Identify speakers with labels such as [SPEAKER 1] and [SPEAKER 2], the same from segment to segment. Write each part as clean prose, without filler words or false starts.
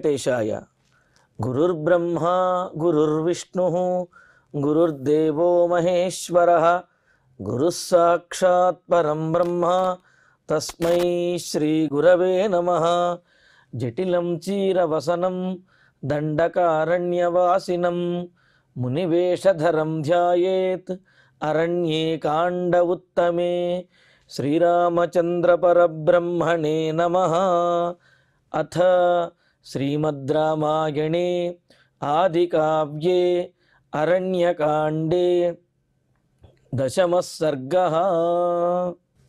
[SPEAKER 1] వెంకటేశాయ. గురుర్బ్రహ్మా గురుర్విష్ణుః గురుర్దేవో మహేశ్వరః గురుః సాక్షాత్ పరం బ్రహ్మ తస్మై శ్రీ గురవే నమః. జటిలం చీరవసనం దండకారణ్యవాసినం మునివేషధరం ధ్యాయేత్ అరణ్యే కాండ ఉత్తమే. శ్రీరామచంద్ర పరబ్రహ్మణే నమః. అథ శ్రీమద్ రామాయణే ఆదికావ్యే అరణ్యకాండే దశమః సర్గః.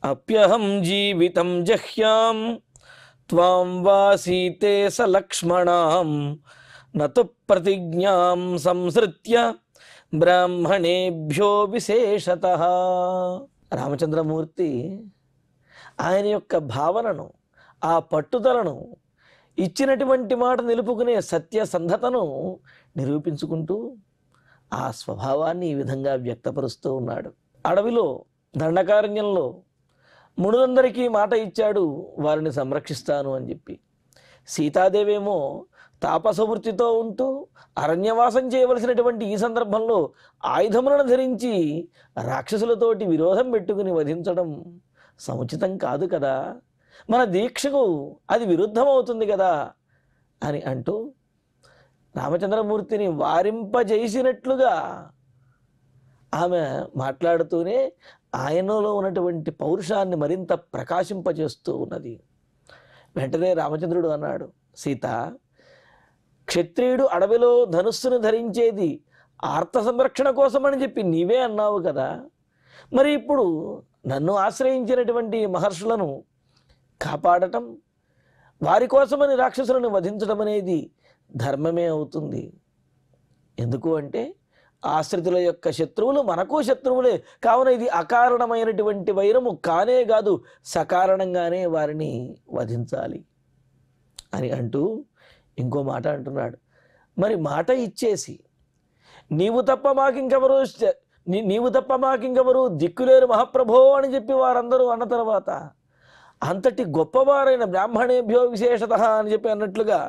[SPEAKER 1] అప్యహం జీవితం జహ్యాం త్వాం వాసీతే సలక్ష్మణాం నతు ప్రతిజ్ఞాం సంసృత్య బ్రాహ్మణేభ్యో విశేషతః. రామచంద్రమూర్తి ఆయన యొక్క భావనను, ఆ పట్టుదలను, ఇచ్చినటువంటి మాట నిలుపుకునే సత్యసంధతను నిరూపించుకుంటూ ఆ స్వభావాన్ని ఈ విధంగా వ్యక్తపరుస్తూ ఉన్నాడు. అడవిలో దండకారణ్యంలో మునులందరికీ మాట ఇచ్చాడు వారిని సంరక్షిస్తాను అని చెప్పి. సీతాదేవేమో తాపసవృత్తితో ఉంటూ అరణ్యవాసం చేయవలసినటువంటి ఈ సందర్భంలో ఆయుధములను ధరించి రాక్షసులతోటి విరోధం పెట్టుకుని వధించడం సముచితం కాదు కదా, మన దీక్షకు అది విరుద్ధమవుతుంది కదా అని అంటూ రామచంద్రమూర్తిని వారింపజేసినట్లుగా ఆమె మాట్లాడుతూనే ఆయనలో ఉన్నటువంటి పౌరుషాన్ని మరింత ప్రకాశింపజేస్తూ ఉన్నది. వెంటనే రామచంద్రుడు అన్నాడు, సీత, క్షత్రియుడు అడవిలో ధనుస్సును ధరించేది ఆర్త సంరక్షణ కోసమని చెప్పి నీవే అన్నావు కదా, మరి ఇప్పుడు నన్ను ఆశ్రయించినటువంటి మహర్షులను కాపాడటం, వారి కోసమని రాక్షసులను వధించడం అనేది ధర్మమే అవుతుంది. ఎందుకు అంటే ఆశ్రితుల యొక్క శత్రువులు మనకు శత్రువులే కావున ఇది అకారణమైనటువంటి వైరము కానే కాదు, సకారణంగానే వారిని వధించాలి అని అంటూ ఇంకో మాట అంటున్నాడు. మరి మాట ఇచ్చేసి నీవు తప్ప మాకింకెవరు దిక్కులేరు మహాప్రభో అని చెప్పి వారందరూ అన్న తర్వాత అంతటి గొప్పవారైన బ్రాహ్మణేభ్యో విశేషతః అని చెప్పి అన్నట్లుగా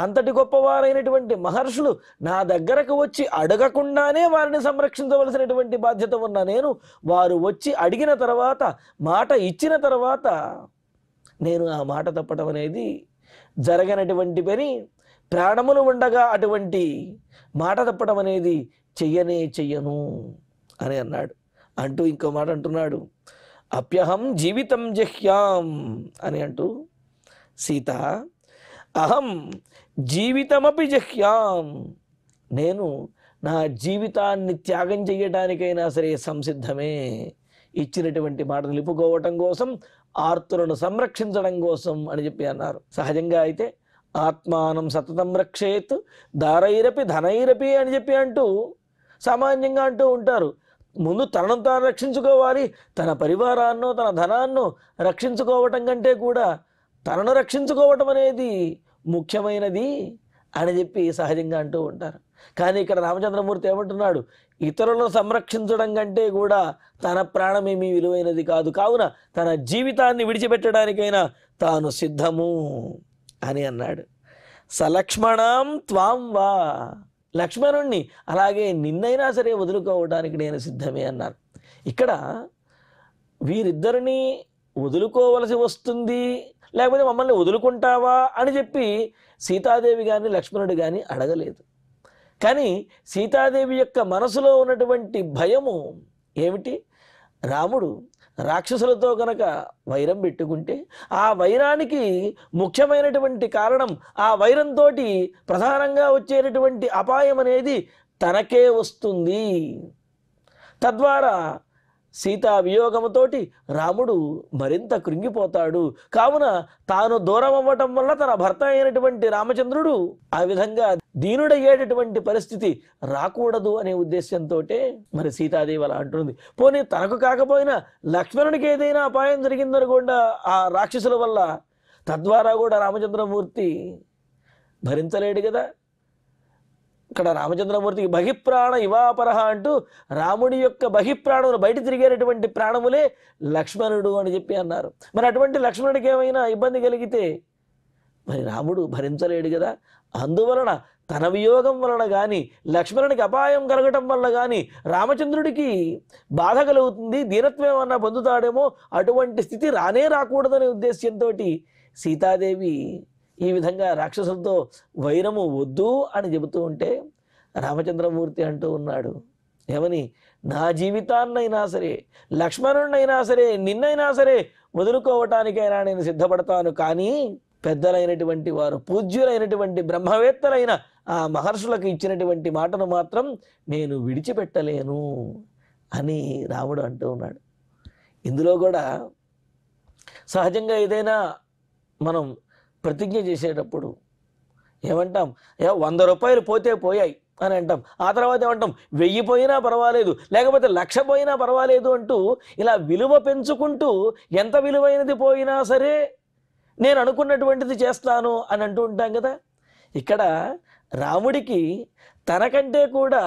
[SPEAKER 1] అంతటి గొప్పవారైనటువంటి మహర్షులు నా దగ్గరకు వచ్చి అడగకుండానే వారిని సంరక్షించవలసినటువంటి బాధ్యత ఉన్న నేను, వారు వచ్చి అడిగిన తర్వాత, మాట ఇచ్చిన తర్వాత నేను ఆ మాట తప్పటం అనేది జరగనటువంటి పని. ప్రాణములు ఉండగా అటువంటి మాట తప్పటం అనేది చెయ్యను అని అన్నాడు. అంటూ ఇంకో మాట అంటున్నాడు, అప్యహం జీవితం జహ్యాం అని అంటూ, సీత, అహం జీవితమపి జహ్యాం, నేను నా జీవితాన్ని త్యాగం చేయడానికైనా సరే సంసిద్ధమే. ఇచ్చినటువంటి మాట నిలుపుకోవటం కోసం, ఆర్తులను సంరక్షించడం కోసం అని చెప్పి అన్నారు. సహజంగా అయితే ఆత్మానం సతతం రక్షేత్ దారైరపి ధనైరపి అని చెప్పి అంటూ సామాన్యంగా అంటూ ఉంటారు. ముందు తనను తాను రక్షించుకోవాలి, తన పరివారాన్నో తన ధనాన్నో రక్షించుకోవటం కంటే కూడా తనను రక్షించుకోవటం అనేది ముఖ్యమైనది అని చెప్పి సహజంగా అంటూ ఉంటారు. కానీ ఇక్కడ రామచంద్రమూర్తి ఏమంటున్నాడు, ఇతరులను సంరక్షించడం కంటే కూడా తన ప్రాణమేమీ విలువైనది కాదు, కావున తన జీవితాన్ని విడిచిపెట్టడానికైనా తాను సిద్ధము అని అన్నాడు. సలక్ష్మణాం త్వాం వా, లక్ష్మణుణ్ణి అలాగే నిన్నైనా సరే వదులుకోవడానికి నేను సిద్ధమే అన్నారు. ఇక్కడ వీరిద్దరిని వదులుకోవలసి వస్తుంది, లేకపోతే మమ్మల్ని వదులుకుంటావా అని చెప్పి సీతాదేవి కానీ లక్ష్మణుడు కానీ అడగలేదు. కానీ సీతాదేవి యొక్క మనసులో ఉన్నటువంటి భయము ఏమిటి, రాముడు రాక్షసులతో కనుక వైరం పెట్టుకుంటే ఆ వైరానికి ముఖ్యమైనటువంటి కారణం, ఆ వైరంతో ప్రధానంగా వచ్చేటటువంటి అపాయం అనేది తనకే వస్తుంది. తద్వారా సీతా వియోగముతోటి రాముడు మరింత కృంగిపోతాడు. కావున తాను దూరం అవ్వటం వల్ల తన భర్త అయినటువంటి రామచంద్రుడు ఆ విధంగా దీనుడయ్యేటటువంటి పరిస్థితి రాకూడదు అనే ఉద్దేశంతో మరి సీతాదేవి అలా అంటుంది. పోనీ తనకు కాకపోయినా లక్ష్మణుడికి ఏదైనా అపాయం జరిగిందనుకోండా ఆ రాక్షసుల వల్ల, తద్వారా కూడా రామచంద్రమూర్తి భరించలేడు కదా. ఇక్కడ రామచంద్రమూర్తికి బహిప్రాణ ఇవాపరహ అంటూ రాముడి యొక్క బహిప్రాణములు బయట తిరిగేటటువంటి ప్రాణములే లక్ష్మణుడు అని చెప్పి అన్నారు. మరి అటువంటి లక్ష్మణుడికి ఏమైనా ఇబ్బంది కలిగితే మరి రాముడు భరించలేడు కదా. అందువలన తన వియోగం వలన కానీ, లక్ష్మణునికి అపాయం కలగటం వల్ల కానీ రామచంద్రుడికి బాధ కలుగుతుంది, దీనత్వం ఏమన్నా పొందుతాడేమో, అటువంటి స్థితి రానే రాకూడదనే ఉద్దేశ్యంతో సీతాదేవి ఈ విధంగా రాక్షసులతో వైరము వద్దు అని చెబుతూ ఉంటే రామచంద్రమూర్తి అంటూ ఉన్నాడు, ఏమని, నా జీవితాన్నైనా సరే, లక్ష్మణుడినైనా సరే, నిన్నైనా సరే వదులుకోవటానికైనా నేను సిద్ధపడతాను, కానీ పెద్దలైనటువంటి వారు, పూజ్యులైనటువంటి బ్రహ్మవేత్తలైన ఆ మహర్షులకు ఇచ్చినటువంటి మాటను మాత్రం నేను విడిచిపెట్టలేను అని రాముడు అంటూ ఉన్నాడు. ఇందులో కూడా సహజంగా ఏదైనా మనం ప్రతిజ్ఞ చేసేటప్పుడు ఏమంటాం, 100 రూపాయలు పోతే పోయాయి అని అంటాం. ఆ తర్వాత ఏమంటాం, 1000 పోయినా పర్వాలేదు, లేకపోతే 1,00,000 పోయినా పర్వాలేదు అంటూ ఇలా విలువ పెంచుకుంటూ ఎంత విలువైనది పోయినా సరే నేను అనుకున్నటువంటిది చేస్తాను అని అంటూ ఉంటాం కదా. ఇక్కడ రాముడికి తనకంటే కూడా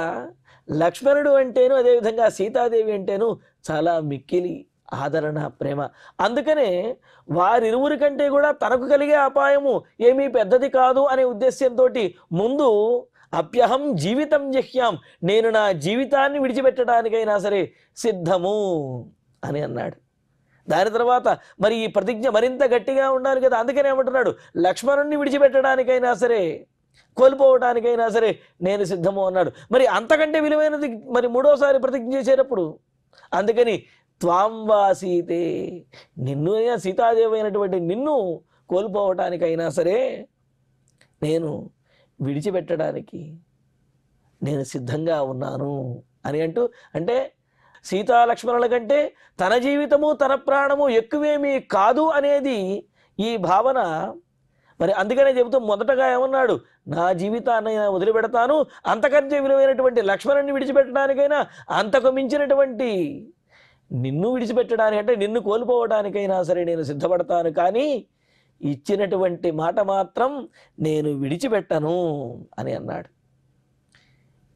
[SPEAKER 1] లక్ష్మణుడు అంటేను, అదేవిధంగా సీతాదేవి అంటేను చాలా మిక్కిలి ఆదరణ, ప్రేమ. అందుకనే వారిరువురి కంటే కూడా తనకు కలిగే అపాయము ఏమీ పెద్దది కాదు అనే ఉద్దేశ్యంతో ముందు అప్యహం జీవితం జహ్యాం, నేను నా జీవితాన్ని విడిచిపెట్టడానికైనా సరే సిద్ధము అని అన్నాడు. దాని తర్వాత మరి ఈ ప్రతిజ్ఞ మరింత గట్టిగా ఉండాలి కదా. అందుకనే ఏమంటున్నాడు, లక్ష్మణుణ్ణి విడిచిపెట్టడానికైనా సరే, కోల్పోవటానికైనా సరే నేను సిద్ధము అన్నాడు. మరి అంతకంటే విలువైనది మరి మూడోసారి ప్రతిజ్ఞ చేసేటప్పుడు, అందుకని త్వాం వా సీతే, నిన్ను అయినా, సీతాదేవి అయినటువంటి నిన్ను కోల్పోవటానికైనా సరే నేను విడిచిపెట్టడానికి నేను సిద్ధంగా ఉన్నాను అని అంటూ, అంటే సీతాలక్ష్మణుల కంటే తన జీవితము తన ప్రాణము ఎక్కువేమీ కాదు అనేది ఈ భావన. మరి అందుకనే చెబుతూ మొదటగా ఏమన్నాడు, నా జీవితాన్నైనా వదిలిపెడతాను, అంతకంటే విలువైనటువంటి లక్ష్మణుని విడిచిపెట్టడానికైనా, అంతకు మించినటువంటి నిన్ను విడిచిపెట్టడానికి అంటే నిన్ను కోల్పోవడానికైనా సరే నేను సిద్ధపడతాను, కానీ ఇచ్చినటువంటి మాట మాత్రం నేను విడిచిపెట్టను అని అన్నాడు.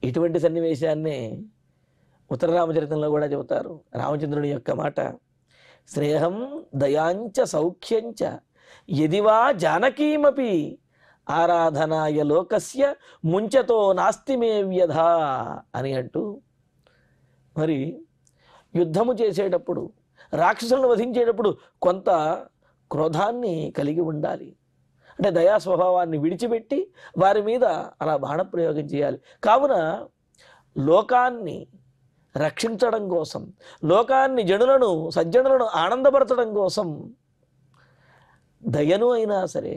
[SPEAKER 1] ఇటువంటి సన్నివేశాన్ని ఉత్తర రామచరితంలో కూడా చెబుతారు. రామచంద్రుని యొక్క మాట, శ్రేహం దయాంచ సౌఖ్యంచ యదివా జానకీమపి ఆరాధనాయ లోకస్య ముంచతో నాస్తి మే వ్యధ అని అంటూ, మరి యుద్ధము చేసేటప్పుడు, రాక్షసులను వధించేటప్పుడు కొంత క్రోధాన్ని కలిగి ఉండాలి. అంటే దయా స్వభావాన్ని విడిచిపెట్టి వారి మీద అలా బాణప్రయోగం చేయాలి. కావున లోకాన్ని రక్షించడం కోసం, లోకాన్ని, జనులను, సజ్జనులను ఆనందపరచడం కోసం దయను అయినా సరే,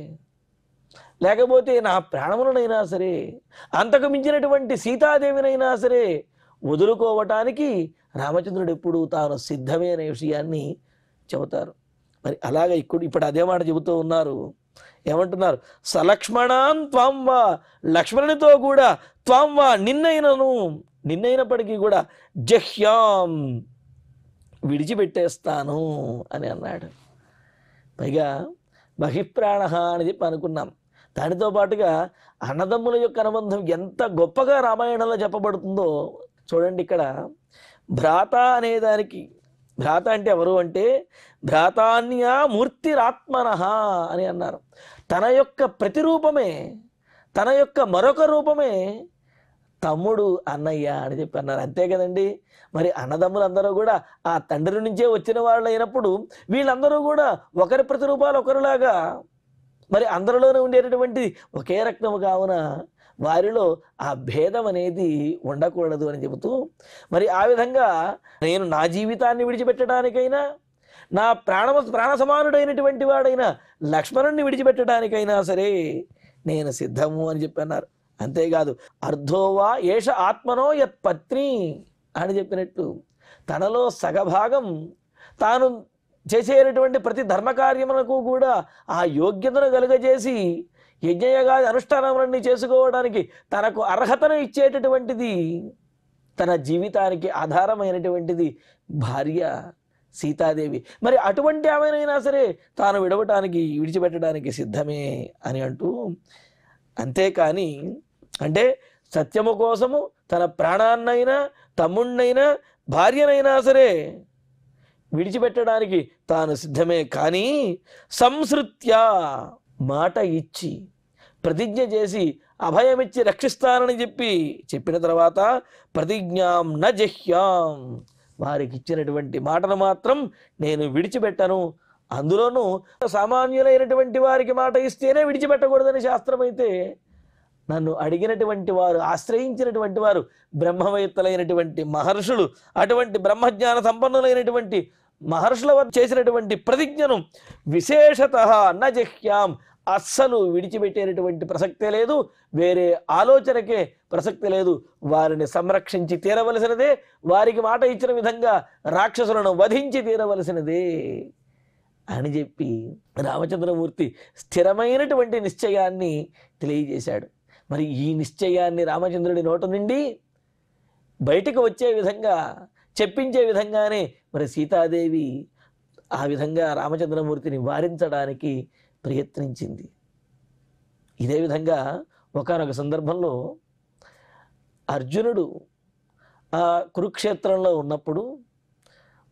[SPEAKER 1] లేకపోతే నా ప్రాణములనైనా సరే, అంతకు మించినటువంటి సీతాదేవినైనా సరే వదులుకోవటానికి రామచంద్రుడు ఎప్పుడు తాను సిద్ధమే అనే విషయాన్ని చెబుతారు. మరి అలాగే ఇప్పుడు అదే మాట చెబుతూ ఉన్నారు. ఏమంటున్నారు, సలక్ష్మణాన్ త్వాం వా, లక్ష్మణునితో కూడా త్వాం వా, నిన్నైనప్పటికీ కూడా జహ్యాం, విడిచిపెట్టేస్తాను అని అన్నాడు. పైగా బహిప్రాణ అని చెప్పి అనుకున్నాం. దానితో పాటుగా అన్నదమ్ముల యొక్క అనుబంధం ఎంత గొప్పగా రామాయణంలో చెప్పబడుతుందో చూడండి. ఇక్కడ భ్రాత అనేదానికి, భ్రాత అంటే ఎవరు అంటే భ్రాతాన్యా మూర్తిరాత్మనః అని అన్నారు. తన యొక్క ప్రతిరూపమే, తన యొక్క మరొక రూపమే తమ్ముడు, అన్నయ్య అని చెప్పి అన్నారు. అంతే కదండి. మరి అన్నదమ్ములందరూ కూడా ఆ తండ్రి నుంచే వచ్చిన వాళ్ళు అయినప్పుడు వీళ్ళందరూ కూడా ఒకరి ప్రతిరూపాలు ఒకరిలాగా మరి అందరిలోనే ఉండేటటువంటి ఒకే రక్తము కావున వారిలో ఆ భేదం అనేది ఉండకూడదు అని చెబుతూ, మరి ఆ విధంగా నేను నా జీవితాన్ని విడిచిపెట్టడానికైనా, నా ప్రాణ సమానుడైనటువంటి వాడైనా లక్ష్మణుణ్ణి విడిచిపెట్టడానికైనా సరే నేను సిద్ధము అని చెప్పి అన్నారు. అంతేకాదు, అర్ధోవా ఏష ఆత్మనో యత్ పత్ని అని చెప్పినట్టు తనలో సగభాగం తాను చేసేటటువంటి ప్రతి ధర్మకార్యములకు కూడా ఆ యోగ్యతను కలుగజేసి యజ్ఞయాగాది అనుష్ఠానములన్నీ చేసుకోవడానికి తనకు అర్హతను ఇచ్చేటటువంటిది, తన జీవితానికి ఆధారమైనటువంటిది భార్య సీతాదేవి. మరి అటువంటి ఆమెనైనా సరే తాను విడిచిపెట్టడానికి సిద్ధమే అని అంటూ, అంతేకాని అంటే సత్యము కోసము తన ప్రాణాన్నైనా, తమ్ముణ్ణైనా, భార్యనైనా సరే విడిచిపెట్టడానికి తాను సిద్ధమే, కానీ సంసృత్య మాట ఇచ్చి ప్రతిజ్ఞ చేసి అభయమిచ్చి రక్షిస్తానని చెప్పిన తర్వాత ప్రతిజ్ఞాం న జహ్యాం, వారికి ఇచ్చినటువంటి మాటను మాత్రం నేను విడిచిపెట్టను. అందులోనూ సామాన్యులైనటువంటి వారికి మాట ఇస్తేనే విడిచిపెట్టకూడదని శాస్త్రం అయితే, నన్ను అడిగినటువంటి వారు, ఆశ్రయించినటువంటి వారు బ్రహ్మవేత్తలైనటువంటి మహర్షులు, అటువంటి బ్రహ్మజ్ఞాన సంపన్నులైనటువంటి మహర్షుల వద్ద చేసినటువంటి ప్రతిజ్ఞను విశేషతః న జహ్యాం, అస్సలు విడిచిపెట్టేటటువంటి ప్రసక్తే లేదు, వేరే ఆలోచనకే ప్రసక్తి లేదు. వారిని సంరక్షించి తీరవలసినదే, వారికి మాట ఇచ్చిన విధంగా రాక్షసులను వధించి తీరవలసినదే అని చెప్పి రామచంద్రమూర్తి స్థిరమైనటువంటి నిశ్చయాన్ని తెలియజేశాడు. మరి ఈ నిశ్చయాన్ని రామచంద్రుడి నోటి నుండి బయటకు వచ్చే విధంగా చెప్పించే విధంగానే మరి సీతాదేవి ఆ విధంగా రామచంద్రమూర్తిని వారించడానికి ప్రయత్నించింది. ఇదే విధంగా ఒకానొక సందర్భంలో అర్జునుడు ఆ కురుక్షేత్రంలో ఉన్నప్పుడు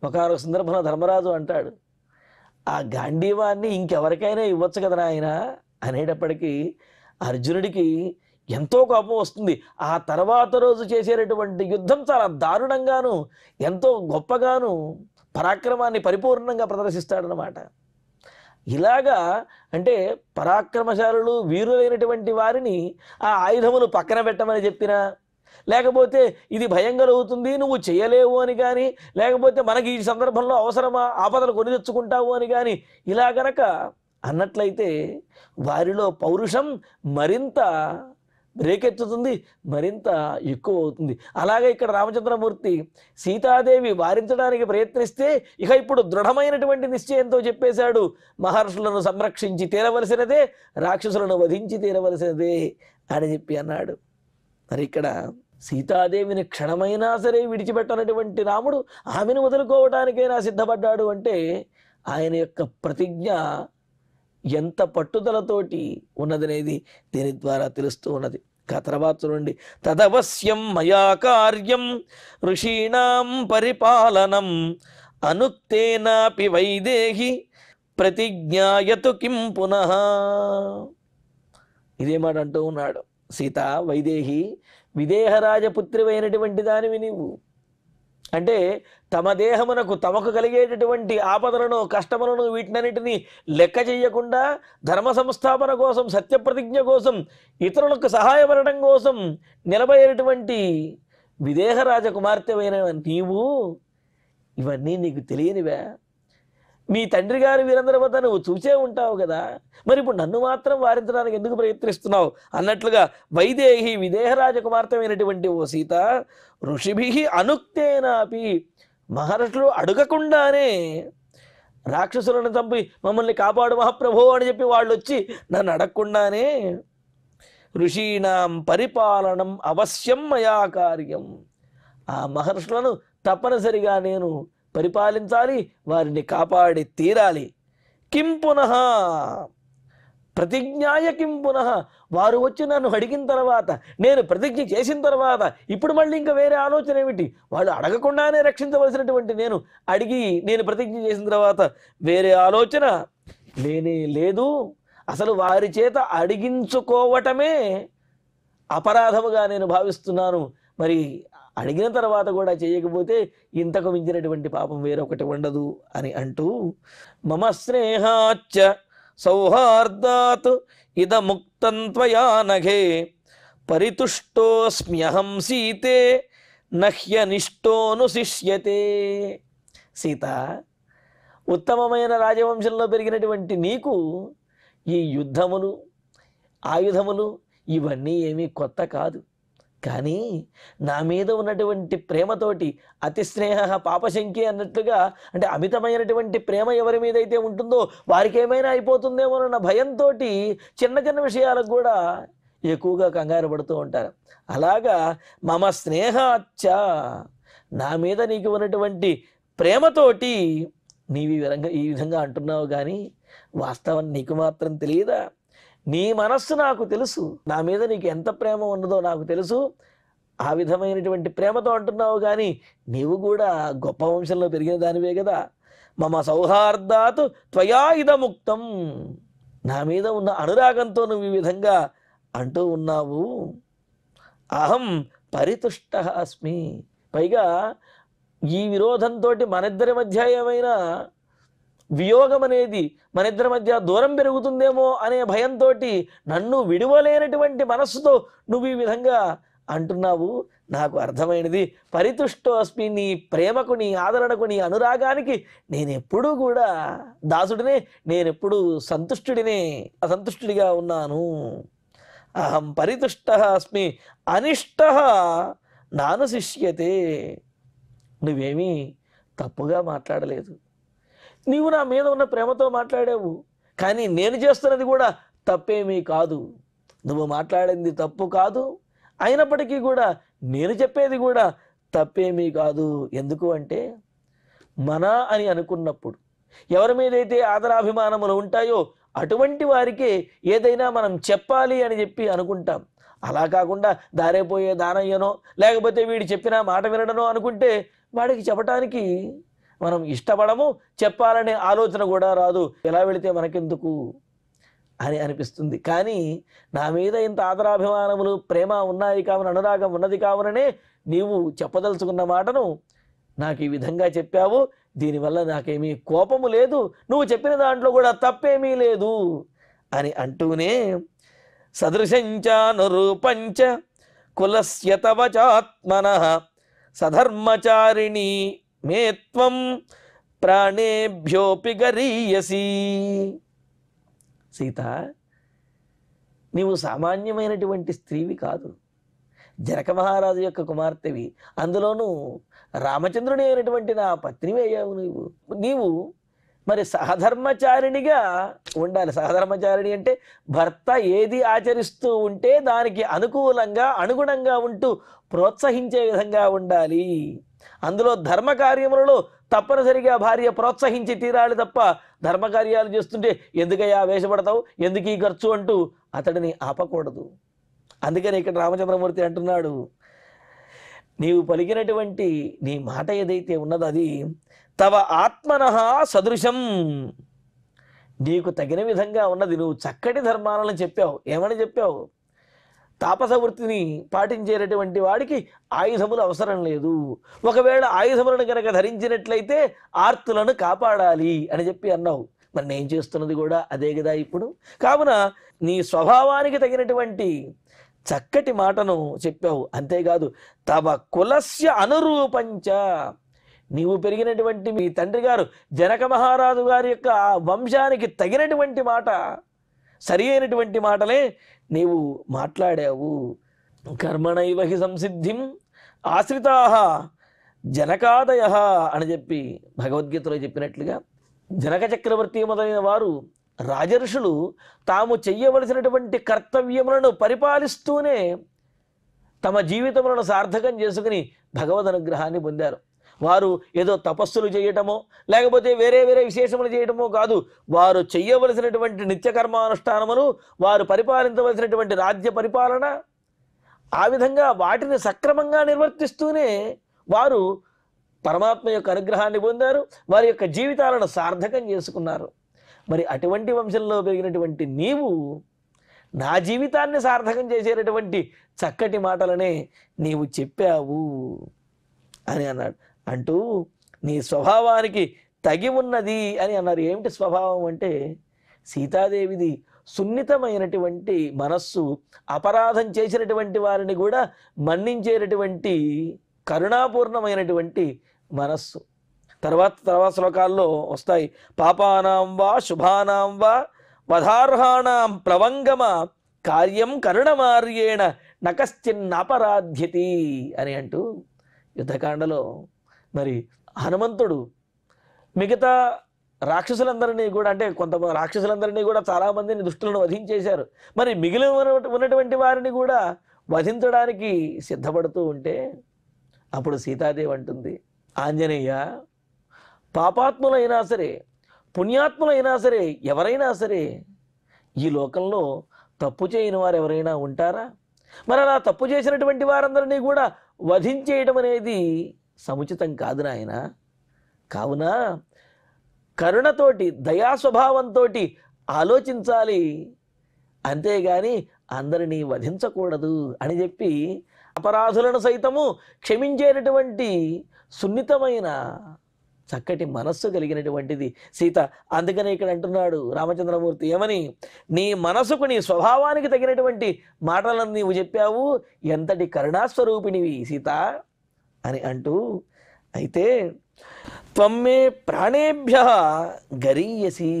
[SPEAKER 1] ఒకానొక సందర్భంలో ధర్మరాజు అంటాడు, ఆ గాంధీవాన్ని ఇంకెవరికైనా ఇవ్వచ్చు కదా నాయన అనేటప్పటికీ అర్జునుడికి ఎంతో కోపం వస్తుంది. ఆ తర్వాత రోజు చేసేటటువంటి యుద్ధం చాలా దారుణంగాను ఎంతో గొప్పగాను పరాక్రమాన్ని పరిపూర్ణంగా ప్రదర్శిస్తాడనమాట. ఇలాగా అంటే పరాక్రమశాలులు వీరులైనటువంటి వారిని ఆ ఆయుధములు పక్కన పెట్టమని చెప్పినా, లేకపోతే ఇది భయం కలుగుతుంది నువ్వు చేయలేవు అని కానీ, లేకపోతే మనకి ఈ సందర్భంలో అవసరమా ఆపదలు కొని తెచ్చుకుంటావు అని కానీ ఇలా గనక అన్నట్లయితే వారిలో పౌరుషం మరింత రేకెత్తుతుంది, మరింత ఎక్కువ అవుతుంది. అలాగే ఇక్కడ రామచంద్రమూర్తి సీతాదేవి వారించడానికి ప్రయత్నిస్తే ఇక ఇప్పుడు దృఢమైనటువంటి నిశ్చయంతో చెప్పేశాడు, మహర్షులను సంరక్షించి తీరవలసినదే, రాక్షసులను వధించి తీరవలసినదే అని చెప్పి అన్నాడు. మరి ఇక్కడ సీతాదేవిని క్షణమైనా సరే విడిచిపెట్టనటువంటి రాముడు ఆమెను వదులుకోవడానికైనా సిద్ధపడ్డాడు అంటే ఆయన యొక్క ప్రతిజ్ఞ ఎంత పట్టుదలతోటి ఉన్నదనేది దీని ద్వారా తెలుస్తూ ఉన్నది. ఆ తర్వాత చూడండి, తదవశ్యం మయా కార్యం ఋషీణాం పరిపాలనం అనుక్తేనాపి వైదేహి ప్రతిజ్ఞాయతు కిం పునః. ఇదే మాట అంటూ ఉన్నాడు. సీత, వైదేహి విదేహరాజపుత్రివైనటువంటి దానివి నీవు, అంటే తమ దేహమునకు తమకు కలిగేటటువంటి ఆపదలను కష్టములను వీటినన్నిటినీ లెక్క చేయకుండా ధర్మ సంస్థాపన కోసం, సత్యప్రతిజ్ఞ కోసం, ఇతరులకు సహాయపడటం కోసం నిలబడేటువంటి విదేహ రాజకుమార్తెవైన నీవు ఇవన్నీ నీకు తెలియనివే? మీ తండ్రి గారి వీరందరి వద్ద నువ్వు చూసే ఉంటావు కదా, మరి ఇప్పుడు నన్ను మాత్రం వారించడానికి ఎందుకు ప్రయత్నిస్తున్నావు అన్నట్లుగా వైదేహి విదేహరాజకుమార్తెమైనటువంటి ఓ సీత, ఋషిభి అనుక్తేనాపి, మహర్షులు అడగకుండానే రాక్షసులను చంపి మమ్మల్ని కాపాడు మహాప్రభో అని చెప్పి వాళ్ళు వచ్చి నన్ను అడగకుండానే ఋషీణాం పరిపాలనం అవశ్యం మయా కార్యం, ఆ మహర్షులను తప్పనిసరిగా నేను పరిపాలించాలి, వారిని కాపాడి తీరాలి. కిం పునః ప్రతిజ్ఞాయ కిం పునః, వారు వచ్చి నన్ను అడిగిన తర్వాత, నేను ప్రతిజ్ఞ చేసిన తర్వాత ఇప్పుడు మళ్ళీ ఇంకా వేరే ఆలోచన ఏమిటి? వాళ్ళు అడగకుండానే రక్షించవలసినటువంటి నేను అడిగి నేను ప్రతిజ్ఞ చేసిన తర్వాత వేరే ఆలోచన లేనే లేదు. అసలు వారి చేత అడిగించుకోవటమే అపరాధముగా నేను భావిస్తున్నాను. మరి అడిగిన తర్వాత కూడా చేయకపోతే ఇంతకు మించినటువంటి పాపం వేరొకటి ఉండదు అని అంటూ, మమ స్నేహాచ్చ సౌహార్దాత్ ఇదముక్తం త్వయా నఘే పరితుష్టోస్మ్యహం సీతే నహ్యనిష్టోను శిష్యతే. సీత, ఉత్తమమైన రాజవంశంలో పెరిగినటువంటి నీకు ఈ యుద్ధములు, ఆయుధములు ఇవన్నీ ఏమీ కొత్త కాదు. కానీ నా మీద ఉన్నటువంటి ప్రేమతోటి, అతి స్నేహ పాపశంకి అన్నట్లుగా, అంటే అమితమైనటువంటి ప్రేమ ఎవరి మీద అయితే ఉంటుందో వారికి ఏమైనా అయిపోతుందేమోనన్న భయంతో చిన్న చిన్న విషయాలకు కూడా ఎక్కువగా కంగారు పడుతూ ఉంటారు. అలాగా మమ స్నేహాచ్చ, నా మీద నీకు ఉన్నటువంటి ప్రేమతోటి నీవు ఈ విధంగా అంటున్నావు, కానీ వాస్తవం నీకు మాత్రం తెలియదా? నీ మనస్సు నాకు తెలుసు, నా మీద నీకు ఎంత ప్రేమ ఉన్నదో నాకు తెలుసు. ఆ విధమైనటువంటి ప్రేమతో అంటున్నావు, కానీ నీవు కూడా గొప్ప వంశంలో పెరిగిన దానివే కదా. మమ సౌహార్దాత్ త్వయా ఇదముక్తం, నా మీద ఉన్న అనురాగంతో నువ్వు ఈ విధంగా అంటూ ఉన్నావు. అహం పరితుష్ట అస్మి. పైగా ఈ విరోధంతో మనిద్దరి మధ్య ఏమైనా వియోగం అనేది, మనిద్దరి మధ్య దూరం పెరుగుతుందేమో అనే భయంతో నన్ను విడువలేనటువంటి మనస్సుతో నువ్వు ఈ విధంగా అంటున్నావు. నాకు అర్థమైనది. పరితుష్టో అస్మి. నీ ప్రేమకు, నీ ఆదరణకు, నీ అనురాగానికి నేనెప్పుడూ కూడా దాసుడినే, నేనెప్పుడు సంతుష్టుడినే, అసంతుష్టుడిగా ఉన్నాను. అహం పరితుష్ట అస్మి అనిష్ట నానుశిష్యతే. నువ్వేమీ తప్పుగా మాట్లాడలేదు. నీవు నా మీద ఉన్న ప్రేమతో మాట్లాడావు, కానీ నేను చేస్తున్నది కూడా తప్పేమీ కాదు. నువ్వు మాట్లాడింది తప్పు కాదు, అయినప్పటికీ కూడా నేను చెప్పేది కూడా తప్పేమీ కాదు. ఎందుకు అంటే మన అని అనుకున్నప్పుడు ఎవరి మీదైతే ఆదరాభిమానములు ఉంటాయో అటువంటి వారికే ఏదైనా మనం చెప్పాలి అని చెప్పి అనుకుంటాం. అలా కాకుండా దారైపోయే దానయ్యనో లేకపోతే వీడు చెప్పిన మాట వినడనో అనుకుంటే వాడికి చెప్పటానికి మనం ఇష్టపడము, చెప్పాలనే ఆలోచన కూడా రాదు. ఎలా వెళితే మనకెందుకు అని అనిపిస్తుంది. కానీ నా మీద ఇంత ఆదరాభిమానములు, ప్రేమ ఉన్నాయి కావున, అనురాగం ఉన్నది కావుననే నీవు చెప్పదలుచుకున్న మాటను నాకు ఈ విధంగా చెప్పావు. దీనివల్ల నాకేమీ కోపము లేదు, నువ్వు చెప్పిన దాంట్లో కూడా తప్పేమీ లేదు అని అంటూనే సదృశంచానురూపంచ కులస్య తవ చాత్మనః సధర్మచారిణి మే త్వం ప్రాణేభ్యోపి గరీయసి. సీత, నీవు సామాన్యమైనటువంటి స్త్రీవి కాదు, జనక మహారాజు యొక్క కుమార్తెవి, అందులోనూ రామచంద్రుని అయినటువంటి నా పత్నివి అయ్యావు. నీవు మరి సహధర్మచారిణిగా ఉండాలి. సహధర్మచారిణి అంటే భర్త ఏది ఆచరిస్తూ ఉంటే దానికి అనుకూలంగా, అనుగుణంగా ఉంటూ ప్రోత్సహించే విధంగా ఉండాలి. అందులో ధర్మ కార్యములలో తప్పనిసరిగా భార్య ప్రోత్సహించి తీరాలి తప్ప ధర్మకార్యాలు చేస్తుంటే ఎందుకయ్యా ఆవేశపడతావు, ఎందుకు ఈ ఖర్చు అంటూ అతడిని ఆపకూడదు. అందుకని ఇక్కడ రామచంద్రమూర్తి అంటున్నాడు, నీవు పలికినటువంటి నీ మాట ఏదైతే ఉన్నదో అది తవ ఆత్మనః సదృశం, నీకు తగిన విధంగా ఉన్నది. నువ్వు చక్కటి ధర్మాలను చెప్పావు. ఏమని చెప్పావు? తాపస వృత్తిని పాటించేటటువంటి వాడికి ఆయుధములు అవసరం లేదు, ఒకవేళ ఆయుధములను కనుక ధరించినట్లయితే ఆర్తులను కాపాడాలి అని చెప్పి అన్నావు. మరి నేను చేస్తున్నది కూడా అదే కదా ఇప్పుడు. కావున నీ స్వభావానికి తగినటువంటి చక్కటి మాటను చెప్పావు. అంతేకాదు తవ కులస్య అనురూపంచ, నీవు పెరిగినటువంటి మీ తండ్రి గారు జనక మహారాజు గారి యొక్క వంశానికి తగినటువంటి మాట, సరి అయినటువంటి మాటలే నీవు మాట్లాడావు. కర్మణైవ హి సంసిద్ధిం ఆశ్రితాః జనకాదయః అని చెప్పి భగవద్గీతలో చెప్పినట్లుగా జనక చక్రవర్తి మొదలైన వారు రాజర్షులు తాము చెయ్యవలసినటువంటి కర్తవ్యములను పరిపాలిస్తూనే తమ జీవితములను సార్థకం చేసుకుని భగవద్ అనుగ్రహాన్ని పొందారు. వారు ఏదో తపస్సులు చేయటమో లేకపోతే వేరే వేరే విశేషములు చేయటమో కాదు, వారు చెయ్యవలసినటువంటి నిత్యకర్మానుష్ఠానములు, వారు పరిపాలించవలసినటువంటి రాజ్య పరిపాలన, ఆ విధంగా వాటిని సక్రమంగా నిర్వర్తిస్తూనే వారు పరమాత్మ యొక్క అనుగ్రహాన్ని పొందారు, వారి యొక్క జీవితాలను సార్థకం చేసుకున్నారు. మరి అటువంటి వంశంలో పెరిగినటువంటి నీవు నా జీవితాన్ని సార్థకం చేసేటటువంటి చక్కటి మాటలనే నీవు చెప్పావు అని అన్నాడు. అంటూ నీ స్వభావానికి తగి ఉన్నది అని అన్నారు. ఏమిటి స్వభావం అంటే సీతాదేవిది సున్నితమైనటువంటి మనస్సు, అపరాధం చేసినటువంటి వారిని కూడా మన్నించేటటువంటి కరుణాపూర్ణమైనటువంటి మనస్సు. తర్వాత శ్లోకాల్లో వస్తాయి, పాపానాం వా శుభానాం వా వధార్హాణం ప్లవంగమ కార్యం కరుణమార్యేణ నకశ్చిన్నపరాధ్యతి అని అంటూ యుద్ధకాండలో మరి హనుమంతుడు మిగతా రాక్షసులందరినీ కూడా, అంటే కొంతమంది రాక్షసులందరినీ కూడా చాలామందిని దుష్టులను వధించేశారు. మరి మిగిలి ఉన్నటువంటి వారిని కూడా వధించడానికి సిద్ధపడుతూ ఉంటే అప్పుడు సీతాదేవి అంటుంది, ఆంజనేయ, పాపాత్ములైనా సరే పుణ్యాత్ములైనా సరే ఎవరైనా సరే ఈ లోకంలో తప్పు చేయని వారు ఎవరైనా ఉంటారా? మరి అలా తప్పు చేసినటువంటి వారందరినీ కూడా వధించేయటం అనేది సముచితం కాదు నాయన. కావున కరుణతోటి, దయాస్వభావంతో ఆలోచించాలి, అంతేగాని అందరినీ వధించకూడదు అని చెప్పి అపరాధులను సైతము క్షమించేటటువంటి సున్నితమైన చక్కటి మనస్సు కలిగినటువంటిది సీత. అందుకనే ఇక్కడ అంటున్నాడు రామచంద్రమూర్తి ఏమని, నీ మనసుకు నీ స్వభావానికి తగినటువంటి మాటలను నీవు చెప్పావు, ఎంతటి కరుణాస్వరూపిణివి సీత అని అంటూ, అయితే త్వమ్మే ప్రాణేభ్య గరీయసి,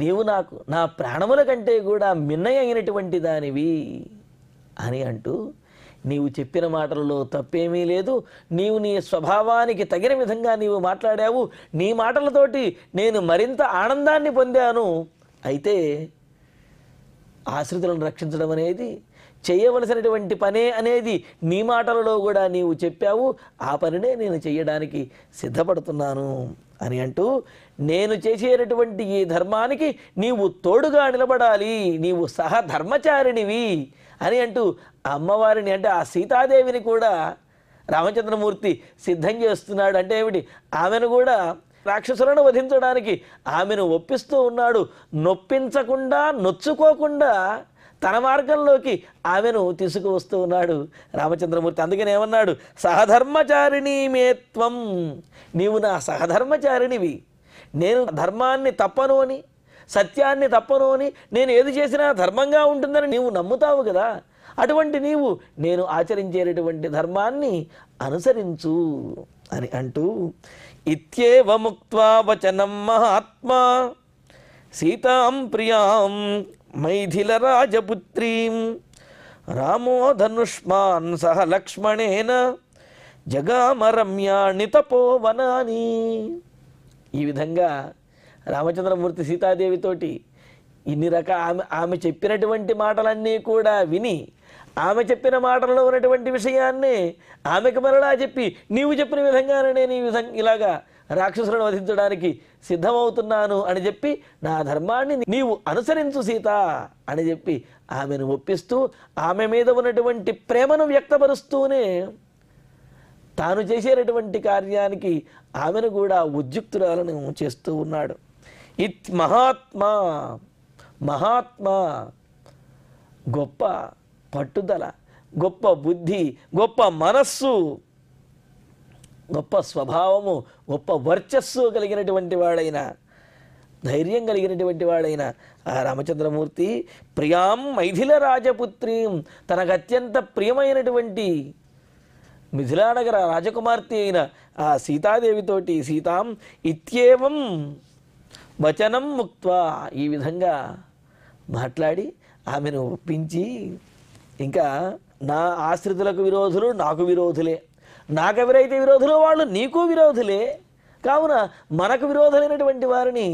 [SPEAKER 1] నీవు నాకు నా ప్రాణముల కంటే కూడా మిన్నయైనటువంటి దానివి అని అంటూ, నీవు చెప్పిన మాటలలో తప్పేమీ లేదు, నీవు నీ స్వభావానికి తగిన విధంగా నీవు మాట్లాడావు, నీ మాటలతోటి నేను మరింత ఆనందాన్ని పొందాను. అయితే ఆశ్రితులను రక్షించడం అనేది చేయవలసినటువంటి పనే అనేది నీ మాటలలో కూడా నీవు చెప్పావు, ఆ పనినే నేను చేయడానికి సిద్ధపడుతున్నాను అని అంటూ, నేను చేసేటటువంటి ఈ ధర్మానికి నీవు తోడుగా నిలబడాలి, నీవు సహధర్మచారిణివి అని అంటూ అమ్మవారిని అంటే ఆ సీతాదేవిని కూడా రామచంద్రమూర్తి సిద్ధం చేస్తున్నాడు. అంటే ఏమిటి, ఆమెను కూడా రాక్షసులను వధించడానికి ఆమెను ఒప్పిస్తూ ఉన్నాడు. నొప్పించకుండా నొచ్చుకోకుండా తన మార్గంలోకి ఆమెను తీసుకువస్తూ ఉన్నాడు రామచంద్రమూర్తి. అందుకని ఏమన్నాడు, సహధర్మచారిణీ మేత్వం, నీవు నా సహధర్మచారిణివి, నేను ధర్మాన్ని తప్పను అని సత్యాన్ని తప్పను అని నేను ఏది చేసినా ధర్మంగా ఉంటుందని నీవు నమ్ముతావు కదా, అటువంటి నీవు నేను ఆచరించేటటువంటి ధర్మాన్ని అనుసరించు అని అంటూ, ఇత్యేవ ముక్త్వా వచనం మహాత్మా సీతాం ప్రియాం మైథిల రాజపుత్రీం రామో ధనుష్మాన్ సహ లక్ష్మణేన జగామరమ్యాణి తపోవనాని. ఈ విధంగా రామచంద్రమూర్తి సీతాదేవితోటి ఇన్ని ఆమె చెప్పినటువంటి మాటలన్నీ కూడా విని, ఆమె చెప్పిన మాటల్లో ఉన్నటువంటి విషయాన్ని ఆమెకు మరలా చెప్పి, నీవు చెప్పిన విధంగానే నేను ఇలాగా రాక్షసులను వధించడానికి సిద్ధమవుతున్నాను అని చెప్పి, నా ధర్మాన్ని నీవు అనుసరించు సీత అని చెప్పి ఆమెను ఒప్పిస్తూ, ఆమె మీద ఉన్నటువంటి ప్రేమను వ్యక్తపరుస్తూనే తాను చేసేటటువంటి కార్యానికి ఆమెను కూడా ఉద్యుక్తురాలను చేస్తూ ఉన్నాడు. ఇత్ మహాత్మా, మహాత్మా గొప్ప పట్టుదల, గొప్ప బుద్ధి, గొప్ప మనస్సు, గొప్ప స్వభావము, గొప్ప వర్చస్సు కలిగినటువంటి వాడైన, ధైర్యం కలిగినటువంటి వాడైన ఆ రామచంద్రమూర్తి ప్రియాం మైథిల రాజపుత్రీం, తనకు అత్యంత ప్రియమైనటువంటి మిథిలానగర రాజకుమార్తె అయిన ఆ సీతాదేవితోటి సీతాం ఇత్యేవం వచనం ముక్త్వా, ఈ విధంగా మాట్లాడి ఆమెను ఒప్పించి, ఇంకా నా ఆశ్రితులకు విరోధులు నాకు విరోధులే, నాకెవరైతే విరోధులో వాళ్ళు నీకు విరోధులే, కావున మనకు విరోధులైనటువంటి వారిని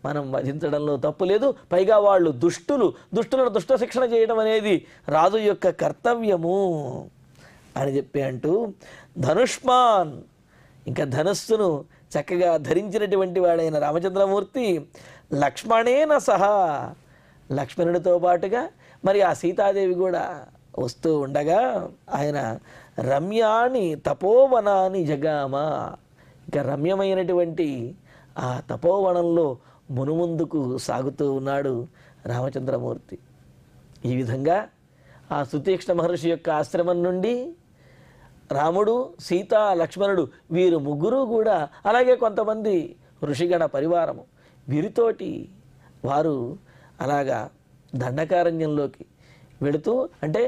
[SPEAKER 1] మనం వధించడంలో తప్పు లేదు, పైగా వాళ్ళు దుష్టులను దుష్ట శిక్షణ చేయడం అనేది రాజు యొక్క కర్తవ్యము అని చెప్పి అంటూ, ధనుష్మాన్, ఇంకా ధనుస్సును చక్కగా ధరించినటువంటి వాడైన రామచంద్రమూర్తి లక్ష్మణేన సహా, లక్ష్మణుడితో పాటుగా మరి ఆ సీతాదేవి కూడా వస్తూ ఉండగా ఆయన రమ్యాని తపోవనాన్ని జగామ, ఇంకా రమ్యమైనటువంటి ఆ తపోవనంలో మునుముందుకు సాగుతూ ఉన్నాడు రామచంద్రమూర్తి. ఈ విధంగా ఆ సుతీక్ష్ణ మహర్షి యొక్క ఆశ్రమం నుండి రాముడు, సీత, లక్ష్మణుడు వీరు ముగ్గురు కూడా, అలాగే కొంతమంది ఋషిగణ పరివారము, వీరితోటి వారు అలాగా దండకారణ్యంలోకి వెళుతూ, అంటే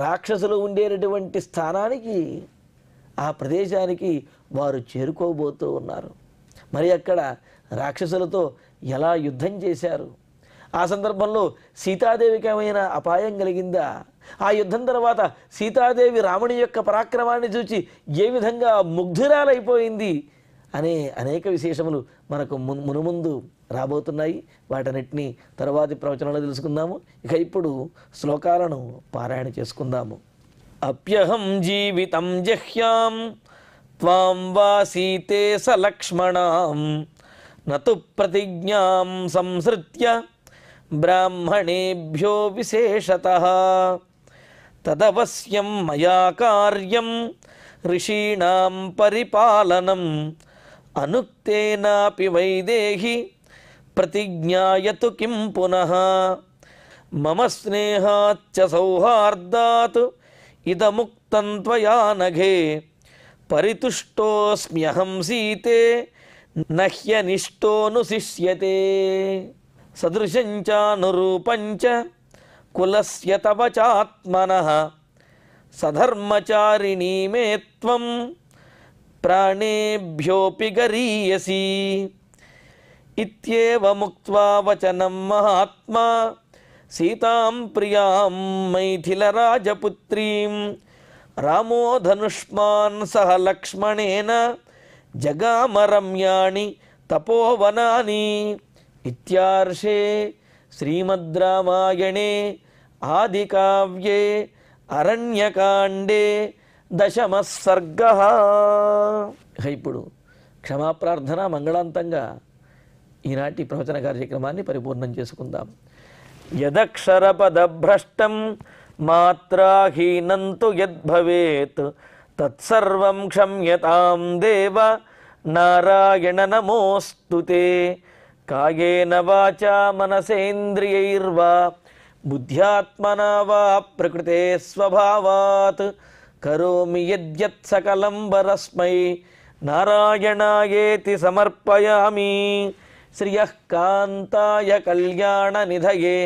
[SPEAKER 1] రాక్షసులు ఉండేటటువంటి స్థానానికి, ఆ ప్రదేశానికి వారు చేరుకోబోతూ ఉన్నారు. మరి అక్కడ రాక్షసులతో ఎలా యుద్ధం చేశారు, ఆ సందర్భంలో సీతాదేవికి ఏమైనా అపాయం కలిగిందా, ఆ యుద్ధం తర్వాత సీతాదేవి రాముని యొక్క పరాక్రమాన్ని చూచి ఏ విధంగా ముగ్ధురాలైపోయింది అనే అనేక విశేషములు మనకు మునుముందు రాబోతున్నాయి. వాటన్నిటినీ తరువాతి ప్రవచనంలో తెలుసుకుందాము. ఇక ఇప్పుడు శ్లోకాలను పారాయణ చేసుకుందాము. అప్యహం జీవితం జహ్యాం త్వాం వా సీతే సలక్ష్మణాం నతు ప్రతిజ్ఞాం సంసృత్య బ్రాహ్మణేభ్యో విశేషతః తదవశ్యం మయా కార్యం ఋషీణాం పరిపాలనం అనుక్తేనాపి వైదేహి ప్రతిజ్ఞాయతు కిం పునః మమ స్నేహాచ్చ సౌహార్దాత్ ఇదముక్తం త్వయా నఘే పరితుష్టోస్మ్యహం సీతే నహ్యనిష్టోనుశిష్యతే సదృశంచానురూపంచ కులస్య తవ చాత్మనః సధర్మచారిణీ మే త్వం ప్రాణేభ్యోపి గరీయసి ఇత్యేవముక్త్వా వచనం మహాత్మా సీతాం ప్రియాం మైథిలరాజపుత్రీం రామో ధనుష్మాన్ సహ లక్ష్మణేన జగామరమ్యాణి తపోవనాని. ఇత్యార్షే శ్రీమద్ రామాయణే ఆదికావ్యే అరణ్యకాండే దశమః సర్గః. ఇప్పుడు క్షమాప్రార్థన మంగళాంతంగా ఈనాటి ప్రవచన కార్యక్రమాన్ని పరిపూర్ణం చేసుకుందాం. యదక్షరపదభ్రష్టం మాత్రాహీనంతు యద్భవేత్ తత్సర్వం క్షమ్యతాం దేవ నారాయణ నమోస్తుతే. కాయేన వాచా మనసేంద్రియైర్వా బుద్ధ్యాత్మనా వా ప్రకృతే స్వభావాత్ కరోమి యద్యత్ సకలం వరస్మై నారాయణాయేతి సమర్పయామి. శ్రియః కాంతాయ కళ్యాణ నిధయే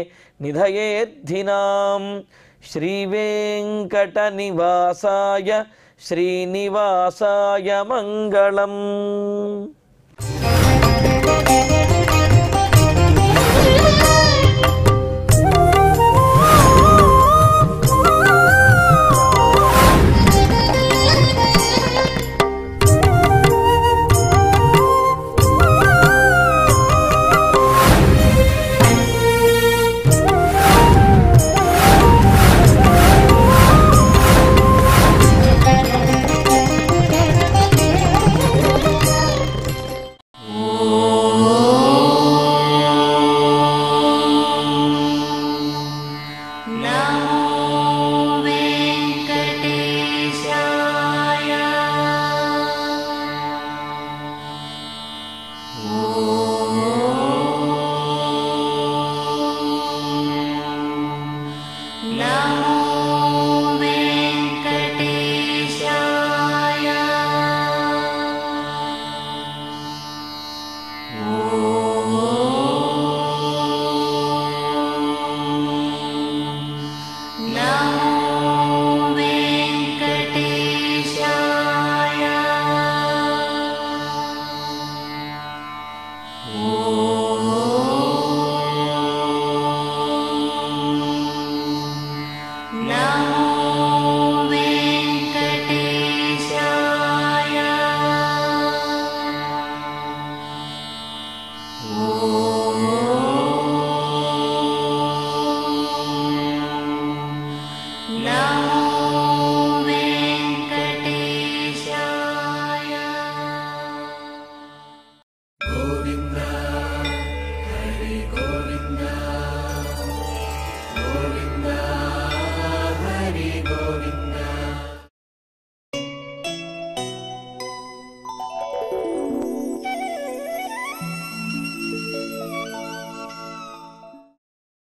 [SPEAKER 1] నిధయేద్ధినాం శ్రీవేంకట నివాసాయ శ్రీనివాసాయ మంగళం.